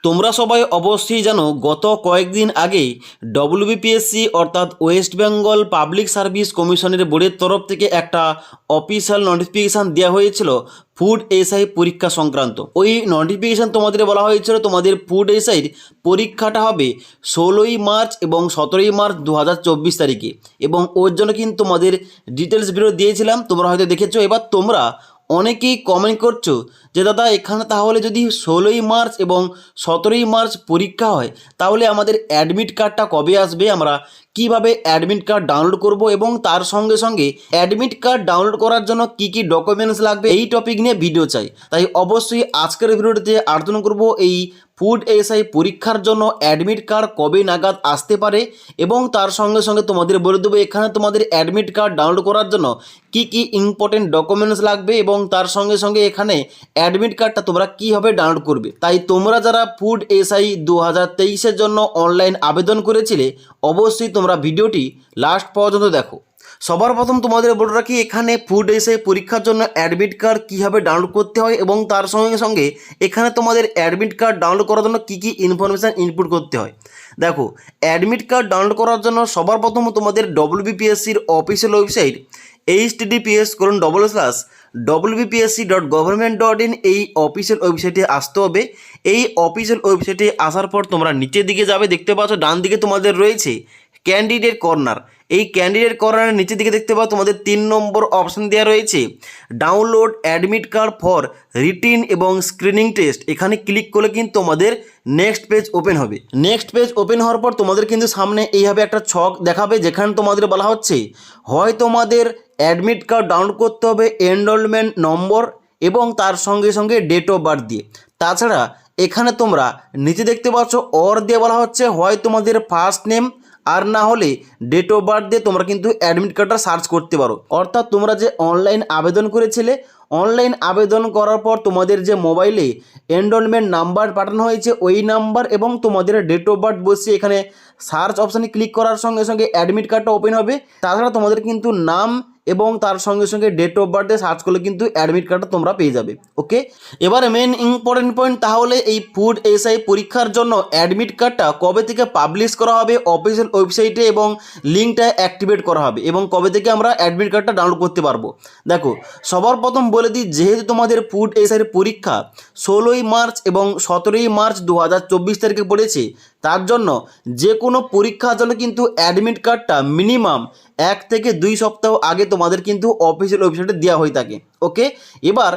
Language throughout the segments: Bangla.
তোমরা সবাই অবশ্যই জানো গত কয়েকদিন আগে ডব্লিউবিপিএসসি অর্থাৎ ওয়েস্ট বেঙ্গল পাবলিক সার্ভিস কমিশনের বোর্ডের তরফ থেকে একটা অফিসিয়াল নোটিফিকেশান দেওয়া হয়েছিল ফুড এসআই পরীক্ষা সংক্রান্ত। ওই নোটিফিকেশান তোমাদের বলা হয়েছিল তোমাদের ফুড এসআইয়ের পরীক্ষাটা হবে 16ই মার্চ এবং 17ই মার্চ 2024 তারিখে, এবং ওর জন্য কিন্তু তোমাদের ডিটেলস ভিডিও দিয়েছিলাম, তোমরা হয়তো দেখেছো। এবার তোমরা অনেকেই কমেন্ট করছো যে দাদা এখানে তাহলে যদি 16ই মার্চ এবং 17ই মার্চ পরীক্ষা হয় তাহলে আমাদের অ্যাডমিট কার্ডটা কবে আসবে, আমরা কিভাবে অ্যাডমিট কার্ড ডাউনলোড করব, এবং তার সঙ্গে সঙ্গে অ্যাডমিট কার্ড ডাউনলোড করার জন্য কি কি ডকুমেন্টস লাগবে, এই টপিক নিয়ে ভিডিও চাই। তাই অবশ্যই আজকের ভিডিওটিতে আলোচনা করব এই ফুড এসআই পরীক্ষার জন্য অ্যাডমিট কার্ড কবে নাগাদ আসতে পারে, এবং তার সঙ্গে সঙ্গে তোমাদের বলে দেবো এখানে তোমাদের অ্যাডমিট কার্ড ডাউনলোড করার জন্য কি কি ইম্পর্টেন্ট ডকুমেন্টস লাগবে, এবং তার সঙ্গে সঙ্গে এখানে অ্যাডমিট কার্ডটা তোমরা কীভাবে ডাউনলোড করবে। তাই তোমরা যারা ফুড এসআই 2023-এর জন্য অনলাইন আবেদন করেছিলে অবশ্যই তোমরা ভিডিওটি লাস্ট পর্যন্ত দেখো। সবার প্রথম তোমাদের বলে রাখি এখানে ফুড এসআই পরীক্ষার জন্য অ্যাডমিট কার্ড কীভাবে ডাউনলোড করতে হয়, এবং তার সঙ্গে সঙ্গে এখানে তোমাদের অ্যাডমিট কার্ড ডাউনলোড করার জন্য কী কী ইনফরমেশান ইনপুট করতে হয়। দেখো, অ্যাডমিট কার্ড ডাউনলোড করার জন্য সবার প্রথম তোমাদের ডব্লিউবিপিএসসির অফিসিয়াল ওয়েবসাইট https://wbpsc.government.in এই অফিসিয়াল ওয়েবসাইটে আসতে হবে। এই অফিসিয়াল ওয়েবসাইটে আসার পর তোমরা নিচের দিকে যাবে, দেখতে পাচ্ছ ডান দিকে তোমাদের রয়েছে ক্যান্ডিডেট কর্নার। এই ক্যান্ডিডেট কর্নারের নিচের দিকে দেখতে পাও তোমাদের 3 নম্বর অপশন দেওয়া রয়েছে download admit card for written এবং স্ক্রিনিং টেস্ট। এখানে ক্লিক করলে কিন্তু তোমাদের নেক্সট পেজ ওপেন হবে। নেক্সট পেজ ওপেন হওয়ার পর তোমাদের কিন্তু সামনে এইভাবে একটা ছক দেখাবে, যেখানে তোমাদের বলা হচ্ছে হয় তোমাদের অ্যাডমিট কার্ড ডাউনলোড করতে হবে এনরোলমেন্ট নম্বর এবং তার সঙ্গে সঙ্গে ডেট অফ বার্থ দিয়ে। তাছাড়া এখানে তোমরা নিচে দেখতে পাচ্ছ অর দিয়ে বলা হচ্ছে হয় তোমাদের ফার্স্ট নেম আর না হলে ডেট অফ বার্থ দিয়ে তোমরা কিন্তু অ্যাডমিট কার্ডটা সার্চ করতে পারো। অর্থাৎ তোমরা যে অনলাইন আবেদন করেছিলে, অনলাইন আবেদন করার পর তোমাদের যে মোবাইলে এনরোলমেন্ট নাম্বার পাঠানো হয়েছে ওই নাম্বার এবং তোমাদের ডেট অফ বার্থ বসিয়ে এখানে সার্চ অপশানে ক্লিক করার সঙ্গে সঙ্গে অ্যাডমিট কার্ডটা ওপেন হবে। তাছাড়া তোমাদের কিন্তু নাম এবং তার সঙ্গে সঙ্গে ডেট অফ বার্থে সার্চ করলে কিন্তু অ্যাডমিট কার্ডটা তোমরা পেয়ে যাবে। ওকে, এবারে মেন ইম্পর্টেন্ট পয়েন্ট, তাহলে এই ফুড এসআই পরীক্ষার জন্য অ্যাডমিট কার্ডটা কবে থেকে পাবলিশ করা হবে অফিসিয়াল ওয়েবসাইটে এবং লিঙ্কটা অ্যাক্টিভেট করা হবে, এবং কবে থেকে আমরা অ্যাডমিট কার্ডটা ডাউনলোড করতে পারবো। দেখো, সবার প্রথম বলে দিই, যেহেতু তোমাদের ফুড এসআইয়ের পরীক্ষা 16ই মার্চ এবং 17ই মার্চ 2024 তারিখে পড়েছে, তার জন্য যে কোনো পরীক্ষার জন্য কিন্তু অ্যাডমিট কার্ডটা মিনিমাম 1 থেকে 2 সপ্তাহ আগে তোমাদের কিন্তু অফিসিয়াল ওয়েবসাইটে দেওয়া হয়ে থাকে। ওকে, এবার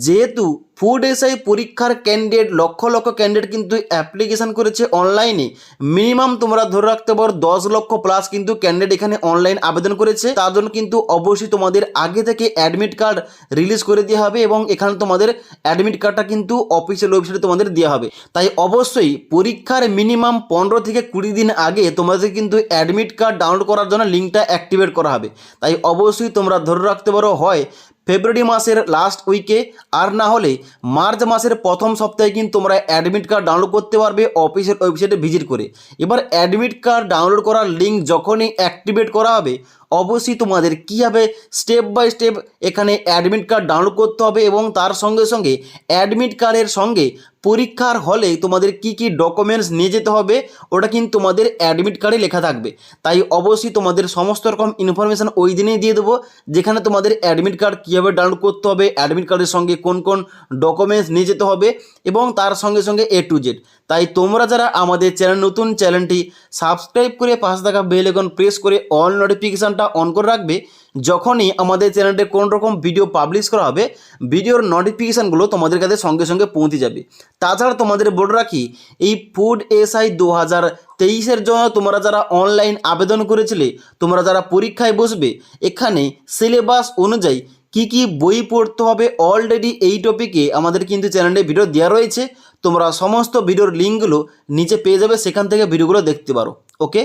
যেহেতু ফুড এসআই পরীক্ষার ক্যান্ডিডেট লক্ষ লক্ষ ক্যান্ডিডেট কিন্তু অ্যাপ্লিকেশান করেছে অনলাইনে, মিনিমাম তোমরা ধরে রাখতে পারো 10 লক্ষ প্লাস কিন্তু ক্যান্ডিডেট এখানে অনলাইন আবেদন করেছে। তার জন্য কিন্তু অবশ্যই তোমাদের আগে থেকে অ্যাডমিট কার্ড রিলিজ করে দেওয়া হবে, এবং এখানে তোমাদের অ্যাডমিট কার্ডটা কিন্তু অফিসিয়াল ওয়েবসাইটে তোমাদের দেওয়া হবে। তাই অবশ্যই পরীক্ষার মিনিমাম 15 থেকে 20 দিন আগে তোমাদের কিন্তু অ্যাডমিট কার্ড ডাউনলোড করার জন্য লিঙ্কটা অ্যাক্টিভেট করা হবে। তাই অবশ্যই তোমরা ধরে রাখতে পারো হয় ফেব্রুয়ারি মাসের লাস্ট উইকে আর না হলে মার্চ মাসের প্রথম সপ্তাহে কিন্তু তোমরা অ্যাডমিট কার্ড ডাউনলোড করতে পারবে অফিসিয়াল ওয়েবসাইটে ভিজিট করে। এবার অ্যাডমিট কার্ড ডাউনলোড করার লিঙ্ক যখনই অ্যাক্টিভেট করা হবে অবশ্যই তোমাদের কীভাবে স্টেপ বাই স্টেপ এখানে অ্যাডমিট কার্ড ডাউনলোড করতে হবে, এবং তার সঙ্গে সঙ্গে অ্যাডমিট কার্ডের সঙ্গে পরীক্ষার হলে তোমাদের কি কি ডকুমেন্টস নিয়ে যেতে হবে ওটা কিন্তু তোমাদের অ্যাডমিট কার্ডে লেখা থাকবে। তাই অবশ্যই তোমাদের সমস্ত রকম ইনফরমেশান ওই দিনেই দিয়ে দেবো, যেখানে তোমাদের অ্যাডমিট কার্ড কীভাবে ডাউনলোড করতে হবে, অ্যাডমিট কার্ডের সঙ্গে কোন কোন ডকুমেন্টস নিয়ে যেতে হবে, এবং তার সঙ্গে সঙ্গে A to Z। তাই তোমরা যারা আমাদের চ্যানেল নতুন, চ্যানেলটি সাবস্ক্রাইব করে পাশে থাকা বেল আইকন প্রেস করে অল নোটিফিকেশানটা অন করে রাখবে। যখনই আমাদের চ্যানেলে কোনো রকম ভিডিও পাবলিশ করা হবে ভিডিওর নোটিফিকেশানগুলো তোমাদের কাছে সঙ্গে সঙ্গে পৌঁছে যাবে। তাছাড়া তোমাদের বলে রাখি এই ফুড এসআই 2023-এর জন্য তোমরা যারা অনলাইন আবেদন করেছিলে, তোমরা যারা পরীক্ষায় বসবে, এখানে সিলেবাস অনুযায়ী কি কি বই পড়তে হবে অলরেডি এই টপিকে আমাদের কিন্তু চ্যানেলে ভিডিও দেওয়া রয়েছে। তোমরা সমস্ত ভিডিওর লিঙ্কগুলো নিচে পেয়ে যাবে, সেখান থেকে ভিডিওগুলো দেখতে পারো। ওকে।